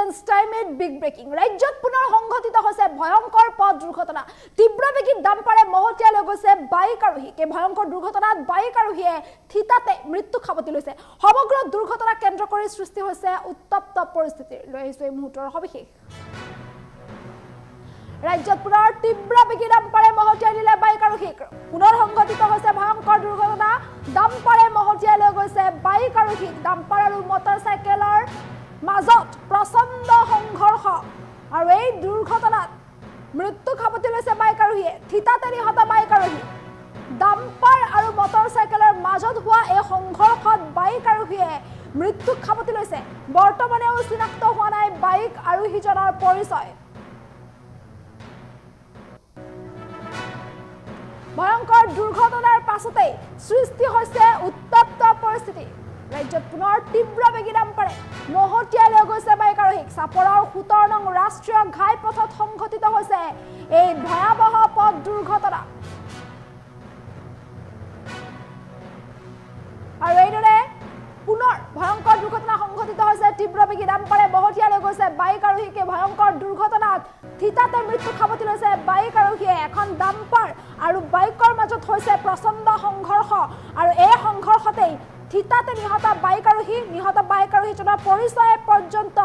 Presents time at big breaking. ৰাজ্যত পুনৰ সংঘটিত হৈছে ভয়ংকৰ পথ দুৰ্ঘটনা। তীব্ৰবেগী ডাম্পাৰে মহতিয়াই লৈ গৈছে বাইক আৰোহীক। এই ভয়ংকৰ দুৰ্ঘটনাত বাইক আৰোহীয়ে থিতাতে মৃত্যু খাবতি লৈছে। সমগ্ৰ দুৰ্ঘটনা কেন্দ্ৰ কৰি সৃষ্টি হৈছে উত্তপ্ত পৰিস্থিতি। লৈ আহিছো এই মুহূৰ্তৰ সবিশেষ। ৰাজ্যত পুনৰ তীব্ৰবেগী ডাম্পাৰে মহতিয়াই দিলে বাইক আৰোহীক। পুনৰ সংঘটিত হৈছে ভয়ংকৰ দুৰ্ঘটনা। ডাম্পাৰে মহতিয়াই লৈ গৈছে বাইক আৰোহীক। ডাম্পাৰ আৰু মটৰচাইকেলৰ মাজত প্ৰচণ্ড সংঘৰ্ষ আৰু এই দুৰ্ঘটনাত মৃত্যু খাবতি লৈছে বাইক আৰোহীয়ে। থিতাতে নিহত বাইক আৰোহী। ডাম্পাৰ আৰু মটৰচাইকেলৰ মাজত হোৱা এই সংঘৰ্ষত বাইক আৰোহীয়ে মৃত্যু খাবতি লৈছে। বৰ্তমানেও চিনাক্ত হোৱা নাই বাইক আৰোহীজনৰ পৰিচয়। ভয়ংকৰ দুৰ্ঘটনাৰ পাছতেই সৃষ্টি হৈছে উত্তপ্ত পৰিস্থিতি। ৰাজ্যত পুনৰ তীব্ৰবেগী ডাম্পাৰে মহতিয়াই লৈ গৈছে বাইক আৰোহীক। চাপৰৰ 17 নং ৰাষ্ট্ৰীয় ঘাইপথত সংঘটিত হৈছে এই ভয়াৱহ পথ দুৰ্ঘটনা। আৰু এইদৰে পুনৰ ভয়ংকৰ দুৰ্ঘটনা সংঘটিত হৈছে। তীব্ৰবেগী ডাম্পাৰে মহতিয়াই লৈ গৈছে বাইক আৰোহীকে। ভয়ংকৰ দুৰ্ঘটনাত থিতাতে মৃত্যু খাবতি লৈছে বাইক আৰোহীয়ে। এখন ডাম্পাৰ আৰু বাইকৰ মাজত হৈছে প্ৰচণ্ড সংঘৰ্ষ আৰু এই সংঘৰ্ষতেই থিতাতে নিহত বাইক আৰোহী। নিহত বাইক আৰোহীজনৰ পৰিচয় পৰ্যন্ত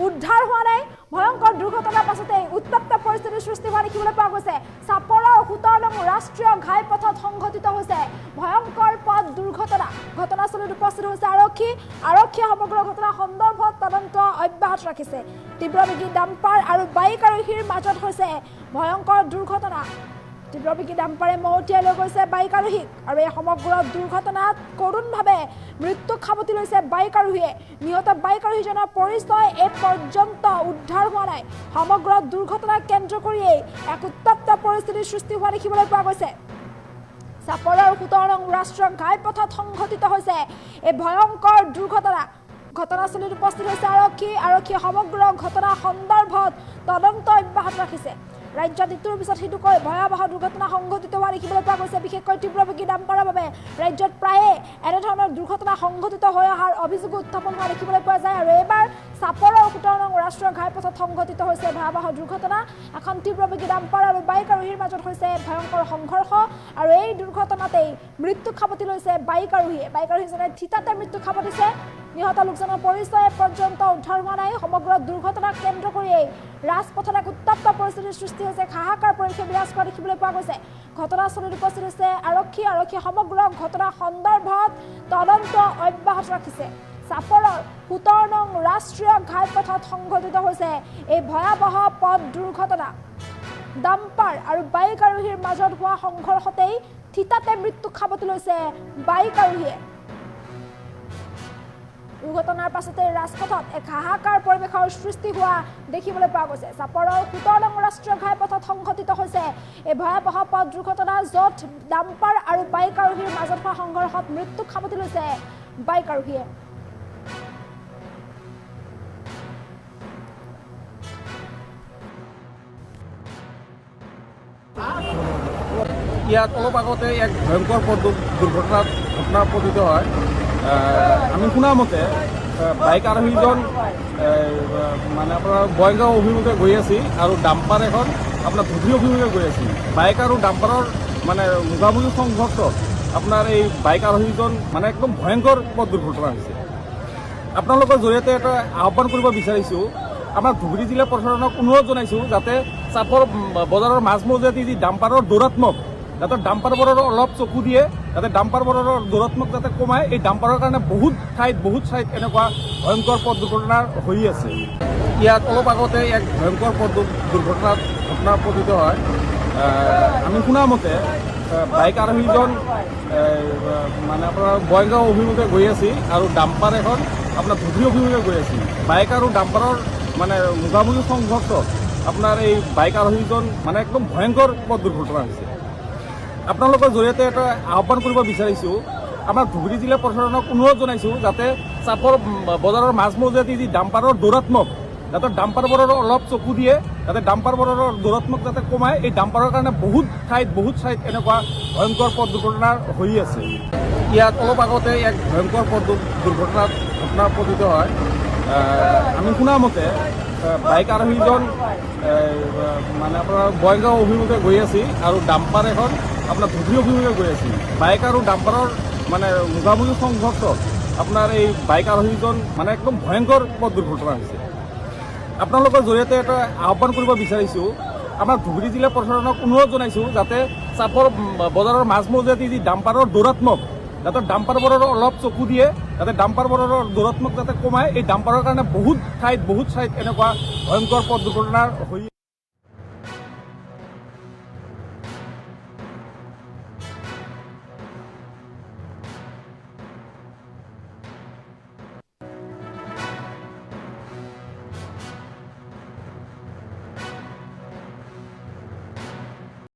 উদ্ধাৰ হোৱা নাই। ভয়ংকৰ দুৰ্ঘটনাৰ পাছতে উত্তপ্ত পৰিস্থিতিৰ সৃষ্টি হোৱা দেখিবলৈ পোৱা গৈছে। চাপৰৰ 17 নং ৰাষ্ট্ৰীয় ঘাইপথত সংঘটিত হৈছে ভয়ংকৰ পথ দুৰ্ঘটনা। ঘটনাস্থলীত উপস্থিত হৈছে আৰক্ষী। আৰক্ষীয়ে সমগ্ৰ ঘটনা সন্দৰ্ভত তদন্ত অব্যাহত ৰাখিছে। তীব্ৰবেগী ডাম্পাৰ আৰু বাইক আৰোহীৰ মাজত হৈছে ভয়ংকৰ দুৰ্ঘটনা। তীব্ৰবেগী ডাম্পাৰে মহতিয়াই লৈ গৈছে বাইক আৰোহীক আৰু এই সমগ্ৰ দুৰ্ঘটনাত কৰোণভাৱে মৃত্যু খাবতি লৈছে বাইক আৰোহীয়ে। নিহত বাইক আৰোহীজনৰ পৰিচয় এই পৰ্যন্ত উদ্ধাৰ হোৱা নাই। সমগ্ৰ দুৰ্ঘটনাক কেন্দ্ৰ কৰিয়েই এক উত্তপ্ত পৰিস্থিতিৰ সৃষ্টি হোৱা দেখিবলৈ পোৱা গৈছে। চাপৰৰ 17 নং ৰাষ্ট্ৰীয় ঘাইপথত সংঘটিত হৈছে এই ভয়ংকৰ দুৰ্ঘটনা। ঘটনাস্থলীত উপস্থিত হৈছে আৰক্ষী। আৰক্ষীয়ে সমগ্ৰ ঘটনা সন্দৰ্ভত তদন্ত অব্যাহত ৰাখিছে। ৰাজ্যত ইটোৰ পিছত সিটোকৈ ভয়াৱহ দুৰ্ঘটনা সংঘটিত হোৱা দেখিবলৈ পোৱা গৈছে। বিশেষকৈ তীব্ৰবেগী ডাম্পাৰৰ বাবে ৰাজ্যত প্ৰায়ে এনেধৰণৰ দুৰ্ঘটনা সংঘটিত হৈ অহাৰ অভিযোগ উত্থাপন হোৱা দেখিবলৈ পোৱা যায়। আৰু এইবাৰ চাপৰৰ 17 নং ৰাষ্ট্ৰীয় ঘাইপথত সংঘটিত হৈছে ভয়াৱহ দুৰ্ঘটনা। এখন তীব্ৰবেগী ডাম্পাৰ আৰু বাইক আৰোহীৰ মাজত হৈছে ভয়ংকৰ সংঘৰ্ষ আৰু এই দুৰ্ঘটনাতেই মৃত্যু খাবতি লৈছে বাইক আৰোহীয়ে। বাইক আৰোহীজনে থিতাতে মৃত্যু খাবতিছে। নিহত লোকজনৰ পৰিচয় পৰ্যন্ত উদ্ধাৰ হোৱা নাই। সমগ্ৰ দুৰ্ঘটনাক কেন্দ্ৰ কৰিয়েই ৰাজপথত এক উত্তপ্ত পৰিস্থিতিৰ সৃষ্টি হৈছে। হাহাকাৰ পৰিৱেশ বিৰাজ কৰা দেখিবলৈ পোৱা গৈছে। ঘটনাস্থলীত উপস্থিত হৈছে আৰক্ষী। আৰক্ষীয়ে সমগ্ৰ ঘটনা সন্দৰ্ভত তদন্ত অব্যাহত ৰাখিছে। চাপৰৰ 17 নং ৰাষ্ট্ৰীয় ঘাইপথত সংঘটিত হৈছে এই ভয়াৱহ পথ দুৰ্ঘটনা। ডাম্পাৰ আৰু বাইক আৰোহীৰ মাজত হোৱা সংঘৰ্ষতেই থিতাতে মৃত্যু খাবতি লৈছে বাইক আৰোহীয়ে। দুৰ্ঘটনাৰ পাছতে ৰাজপথত এক হাহাকাৰ পৰিৱেশৰ সৃষ্টি হোৱা দেখিবলৈ পোৱা গৈছে। চাপৰৰ 17 নং ৰাষ্ট্ৰীয় ঘাইপথত সংঘটিত হৈছে এই ভয়াৱহ পথ দুৰ্ঘটনা, য'ত ডাম্পাৰ আৰু বাইক আৰোহীৰ মাজত হোৱা সংঘৰ্ষত মৃত্যু খাবতি লৈছে বাইক আৰোহীয়ে। ইয়াত অলপ আগতে এক ভয়ংকৰ পথ দুৰ্ঘটনাত ঘটনা পতিত হয়। আমি শুনা মতে বাইক আৰোহীজন মানে আপোনাৰ বঙাইগাঁও অভিমুখে গৈ আছিল আৰু ডাম্পাৰ এখন আপোনাৰ ধুবুৰী অভিমুখে গৈ আছিল। বাইক আৰু ডাম্পাৰৰ মানে মুখামুখি সংঘৰ্ষত আপোনাৰ এই বাইক আৰোহীজন মানে একদম ভয়ংকৰ পথ দুৰ্ঘটনা হৈছে। আপোনালোকৰ জৰিয়তে এটা আহ্বান কৰিব বিচাৰিছোঁ, আমাৰ ধুবুৰী জিলা প্ৰশাসনক অনুৰোধ জনাইছোঁ যাতে চাপৰ বজাৰৰ মাজমজিয়াত যি ডাম্পাৰৰ দৌৰাত্মক, যাতে ডাম্পাৰবোৰৰ অলপ চকু দিয়ে, যাতে ডাম্পাৰবোৰৰ দৌৰাত্মক যাতে কমায়। এই ডাম্পাৰৰ কাৰণে বহুত ঠাইত এনেকুৱা ভয়ংকৰ পথ দুৰ্ঘটনা হৈ আছে। ইয়াত অলপ আগতে এক ভয়ংকৰ পথ দুৰ্ঘটনাত ঘটনা পতিত হয়। আমি শুনা মতে বাইক আৰোহীজন মানে আপোনাৰ বঙাইগাঁও অভিমুখে গৈ আছিল আৰু ডাম্পাৰ এখন আপোনাৰ ধুবুৰী অভিমুখে গৈ আছিল। বাইক আৰু ডাম্পাৰৰ মানে মুখামুখি সংঘৰ্ষত আপোনাৰ এই বাইক আৰোহীজন মানে একদম ভয়ংকৰ পথ দুৰ্ঘটনা হৈছে। আপোনালোকৰ জৰিয়তে এটা আহ্বান কৰিব বিচাৰিছোঁ, আমাৰ ধুবুৰী জিলা প্ৰশাসনক অনুৰোধ জনাইছোঁ যাতে চাপৰ বজাৰৰ মাজমজিয়াত যি ডাম্পাৰৰ দৌৰাত্মক, যাতে ডাম্পাৰবোৰৰ অলপ চকু দিয়ে, যাতে ডাম্পাৰবোৰৰ দৌৰাত্মক যাতে কমায়। এই ডাম্পাৰৰ কাৰণে বহুত ঠাইত এনেকুৱা ভয়ংকৰ পথ দুৰ্ঘটনা হৈ আছে। ইয়াত অলপ আগতে এক ভয়ংকৰ পথ দুৰ্ঘটনাত ঘটনা পতিত হয়। আমি আমি শুনা মতে বাইক আৰোহীজন মানে আপোনাৰ বঙাইগাঁও অভিমুখে গৈ আছিল আৰু ডাম্পাৰ এখন আপোনাৰ ধুবুৰী অভিমুখে গৈ আছিল। বাইক আৰু ডাম্পাৰৰ মানে মুখামুখি সংঘৰ্ষত আপোনাৰ এই বাইক আৰোহীজন মানে একদম ভয়ংকৰ পথ দুৰ্ঘটনা হৈছে। আপোনালোকৰ জৰিয়তে এটা আহ্বান কৰিব বিচাৰিছোঁ, আমাৰ ধুবুৰী জিলা প্ৰশাসনক অনুৰোধ জনাইছোঁ যাতে চাপৰ বজাৰৰ মাজমজিয়াত যি ডাম্পাৰৰ দৌৰাত্মক যাতে ডাম্পাৰবোৰৰ অলপ চকু দিয়ে, যাতে ডাম্পাৰবোৰৰ দৌৰাত্মক যাতে কমায়। এই ডাম্পাৰৰ কাৰণে বহুত ঠাইত এনেকুৱা ভয়ংকৰ পথ দুৰ্ঘটনা হৈ